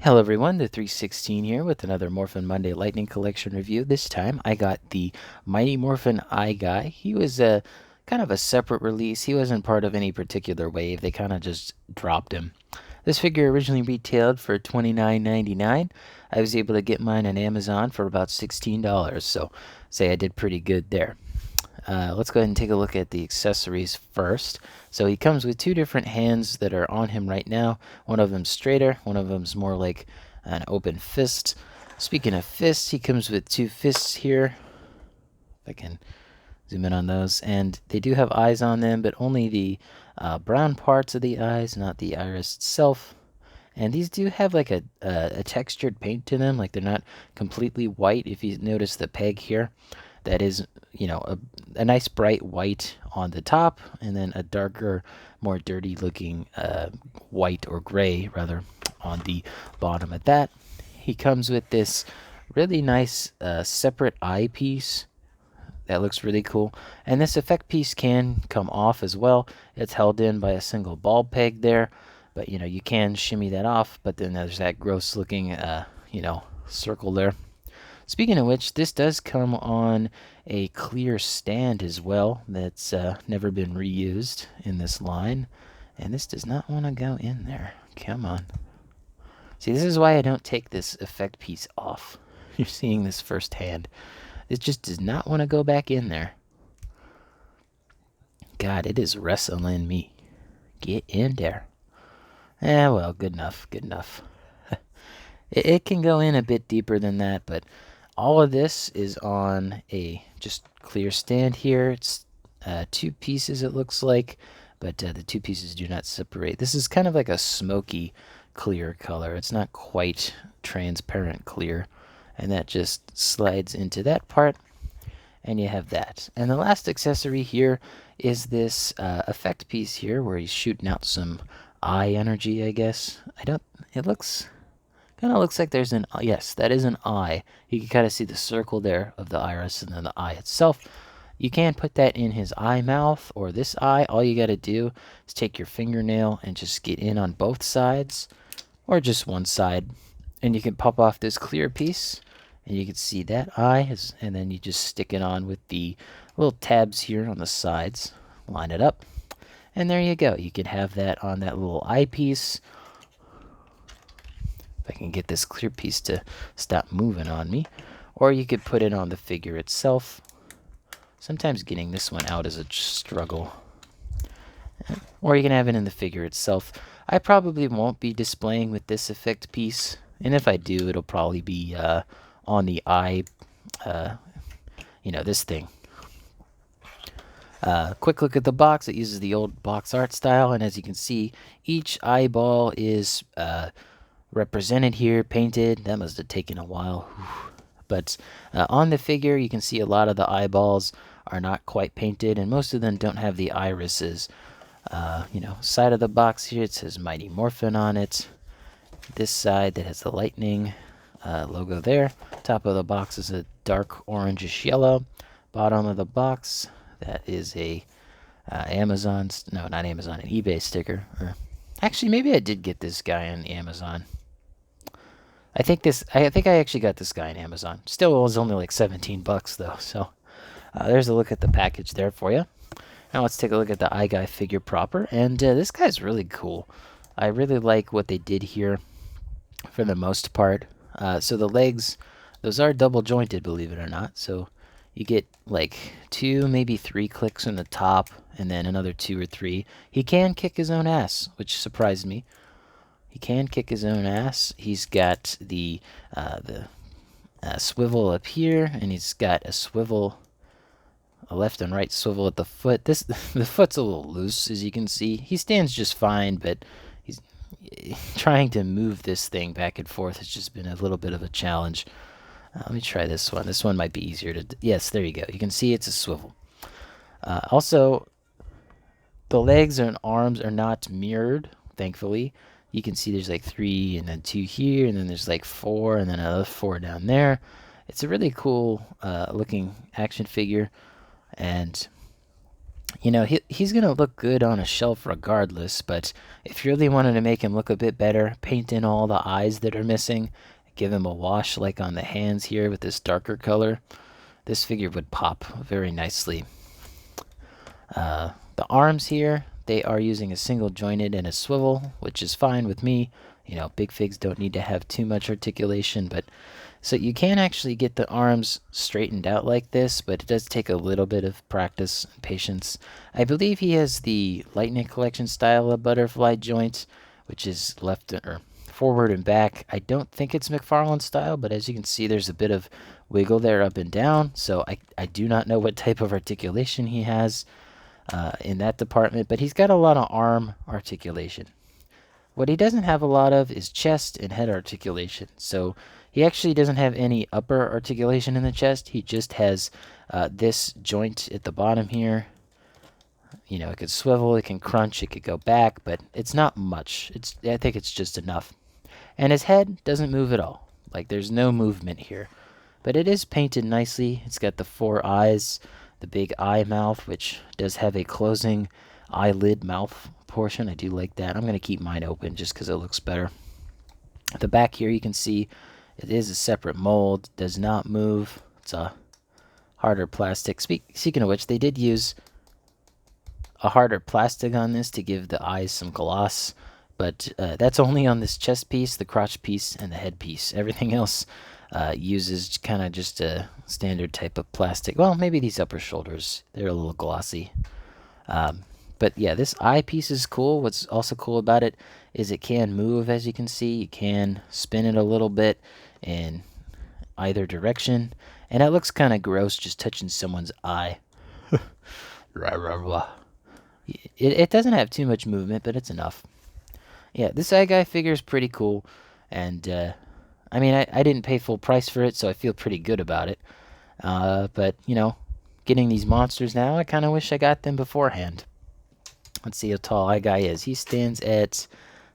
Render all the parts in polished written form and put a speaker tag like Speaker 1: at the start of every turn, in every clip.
Speaker 1: Hello everyone, the 316 here with another Morphin Monday Lightning Collection review. This time I got the Mighty Morphin Eye Guy. He was a kind of a separate release. He wasn't part of any particular wave. They kind of just dropped him. This figure originally retailed for $29.99. I was able to get mine on Amazon for about $16, so say I did pretty good there. Let's go ahead and take a look at the accessories first. So he comes with two different hands that are on him right now. One of them's straighter, one of them's more like an open fist. Speaking of fists, he comes with two fists here. If I can zoom in on those. And they do have eyes on them, but only the brown parts of the eyes, not the iris itself. And these do have like a textured paint to them, like they're not completely white. If you notice the peg here, that is, a nice bright white on the top, and then a darker, more dirty looking white or gray, rather, on the bottom of that. He comes with this really nice separate eyepiece that looks really cool. And this effect piece can come off as well. It's held in by a single ball peg there, but you can shimmy that off. But then there's that gross looking, circle there. Speaking of which, this does come on a clear stand as well that's never been reused in this line. And this does not want to go in there. Come on. See, this is why I don't take this effect piece off. You're seeing this firsthand. It just does not want to go back in there. God, it is wrestling me. Get in there. Well, good enough, good enough. It can go in a bit deeper than that, but all of this is on a just clear stand here. It's two pieces, it looks like, but the two pieces do not separate. This is kind of like a smoky clear color. It's not quite transparent clear, and that just slides into that part, and you have that. And the last accessory here is this effect piece here where he's shooting out some eye energy, I guess. It kind of looks like there's an, yes, that is an eye. You can kind of see the circle there of the iris and then the eye itself. You can put that in his eye mouth or this eye. All you got to do is take your fingernail and just get in on both sides or just one side. And you can pop off this clear piece and you can see that eye. And then you just stick it on with the little tabs here on the sides. Line it up. And there you go. You can have that on that little eyepiece. I can get this clear piece to stop moving on me. Or you could put it on the figure itself. Sometimes getting this one out is a struggle. Or you can have it in the figure itself. I probably won't be displaying with this effect piece. And if I do, it'll probably be on the eye, this thing. Quick look at the box. It uses the old box art style. And as you can see, each eyeball is represented here, painted. That must have taken a while. But on the figure, you can see a lot of the eyeballs are not quite painted, and most of them don't have the irises. Side of the box here, it says Mighty Morphin on it. This side that has the lightning logo there. Top of the box is a dark orangish yellow. Bottom of the box, that is a Amazon, no, not Amazon, an eBay sticker. Or actually, maybe I did get this guy on Amazon. I think I actually got this guy on Amazon. Still was only like 17 bucks though. So there's a look at the package there for you. Now let's take a look at the Eye Guy figure proper. And this guy's really cool. I really like what they did here for the most part. So the legs, those are double jointed, believe it or not. So you get like 2, maybe 3 clicks on the top, and then another 2 or 3. He can kick his own ass, which surprised me. He can kick his own ass. He's got the swivel up here, and he's got a swivel, a left and right swivel at the foot. The foot's a little loose, as you can see. He stands just fine, but he's trying to move this thing back and forth has just been a little bit of a challenge. Let me try this one. This one might be easier to... Yes, there you go. You can see it's a swivel. Also, the legs and arms are not mirrored, thankfully. You can see there's like 3 and then 2 here, and then there's like 4 and then another 4 down there. It's a really cool looking action figure, and He's gonna look good on a shelf regardless, but if you really wanted to make him look a bit better, paint in all the eyes that are missing, give him a wash like on the hands here with this darker color, this figure would pop very nicely. The arms here, they are using a single jointed and a swivel, which is fine with me. Big figs don't need to have too much articulation, but so you can actually get the arms straightened out like this, but it does take a little bit of practice and patience. I believe he has the Lightning Collection style of butterfly joint, which is left or forward and back. I don't think it's McFarlane style, but as you can see, there's a bit of wiggle there up and down, so I do not know what type of articulation he has in that department, but he's got a lot of arm articulation. What he doesn't have a lot of is chest and head articulation. So he actually doesn't have any upper articulation in the chest. He just has this joint at the bottom here. It could swivel, it can crunch, it could go back, but it's not much. I think it's just enough. And his head doesn't move at all. Like there's no movement here. But it is painted nicely. It's got the 4 eyes, the big eye mouth, which does have a closing eyelid mouth portion. I do like that. I'm going to keep mine open just because it looks better. At the back here, you can see it is a separate mold. Does not move. It's a harder plastic. Speaking of which, they did use a harder plastic on this to give the eyes some gloss. But that's only on this chest piece, the crotch piece, and the head piece. Everything else uses kind of just a standard type of plastic. Well, maybe these upper shoulders, they're a little glossy. But yeah, this eye piece is cool. What's also cool about it is it can move, as you can see. You can spin it a little bit in either direction. And it looks kind of gross just touching someone's eye. Rah, rah, rah. It doesn't have too much movement, but it's enough. Yeah, this eye guy figure is pretty cool. And, I mean, I didn't pay full price for it, so I feel pretty good about it. But, getting these monsters now, I kind of wish I got them beforehand. Let's see how tall eye guy is. He stands at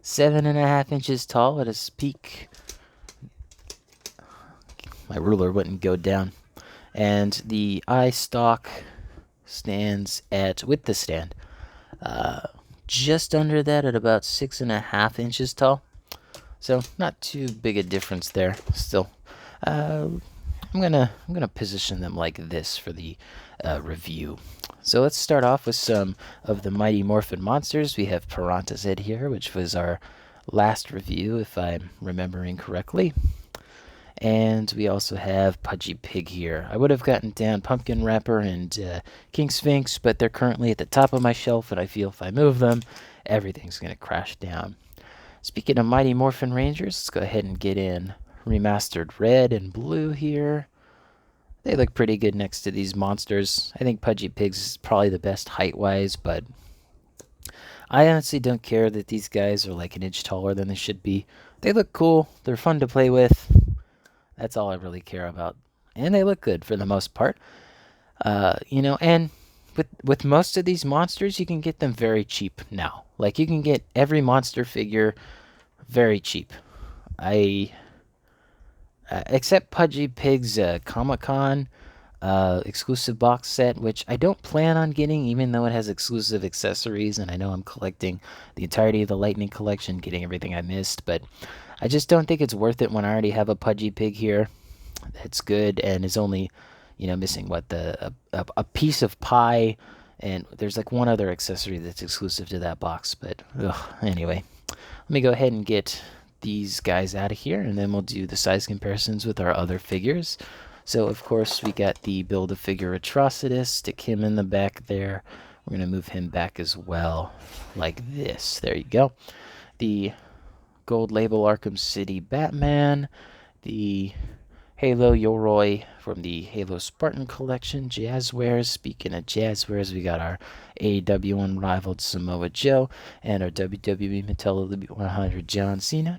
Speaker 1: 7.5 inches tall at his peak. My ruler wouldn't go down. And the eye stalk stands at, with the stand, just under that at about 6.5 inches tall. So not too big a difference there. Still, I'm gonna position them like this for the review. So let's start off with some of the Mighty Morphin monsters. We have Piranha's Head here, which was our last review, if I'm remembering correctly. And we also have Pudgy Pig here. I would have gotten down Pumpkin Wrapper and King Sphinx, but they're currently at the top of my shelf, and I feel if I move them, everything's going to crash down. Speaking of Mighty Morphin Rangers, let's go ahead and get in remastered red and blue here. They look pretty good next to these monsters. I think Pudgy Pigs is probably the best height-wise, but I honestly don't care that these guys are like an inch taller than they should be. They look cool. They're fun to play with. That's all I really care about. And they look good for the most part. And with most of these monsters, you can get them very cheap now. Like, you can get every monster figure very cheap. Except Pudgy Pig's Comic-Con exclusive box set, which I don't plan on getting, even though it has exclusive accessories, and I know I'm collecting the entirety of the Lightning Collection, getting everything I missed, but I just don't think it's worth it when I already have a Pudgy Pig here that's good and is only, missing a piece of pie, and there's like one other accessory that's exclusive to that box, but anyway, let me go ahead and get these guys out of here, and then we'll do the size comparisons with our other figures. So, of course, we got the Build-A-Figure Atrocitus. Stick him in the back there. We're going to move him back as well, like this. There you go. The Gold Label Arkham City Batman. The Halo Yoroi from the Halo Spartan Collection. Jazzwares. Speaking of Jazzwares, we got our AEW Unrivaled Samoa Joe and our WWE Mattel Elite 100 John Cena.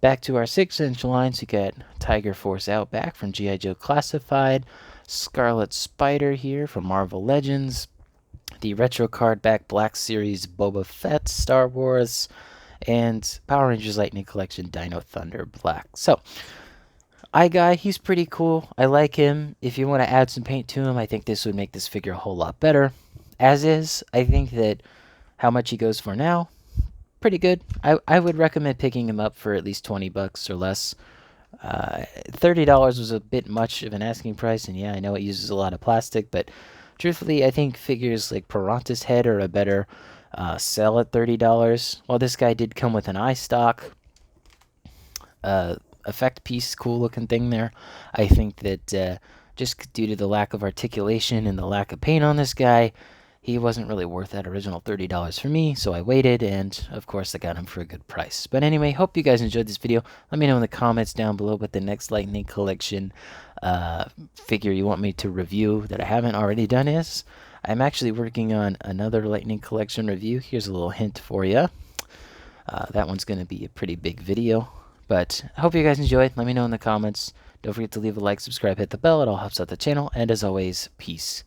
Speaker 1: Back to our 6-inch lines, we got Tiger Force Outback from G.I. Joe Classified. Scarlet Spider here from Marvel Legends. The Retro Card Back Black Series Boba Fett Star Wars. And Power Rangers Lightning Collection Dino Thunder Black. So, Eye Guy, he's pretty cool. I like him. If you want to add some paint to him, I think this would make this figure a whole lot better. As is, I think that how much he goes for now, pretty good. I would recommend picking him up for at least 20 bucks or less. $30 was a bit much of an asking price, and yeah, I know it uses a lot of plastic, but truthfully, I think figures like Piranha's head are a better sell at $30. While this guy did come with an eye stock effect piece, cool looking thing there, I think that just due to the lack of articulation and the lack of paint on this guy, he wasn't really worth that original $30 for me, so I waited, and of course I got him for a good price. But anyway, hope you guys enjoyed this video. Let me know in the comments down below what the next Lightning Collection figure you want me to review that I haven't already done is. I'm actually working on another Lightning Collection review. Here's a little hint for you. That one's going to be a pretty big video. But I hope you guys enjoyed. Let me know in the comments. Don't forget to leave a like, subscribe, hit the bell. It all helps out the channel. And as always, peace.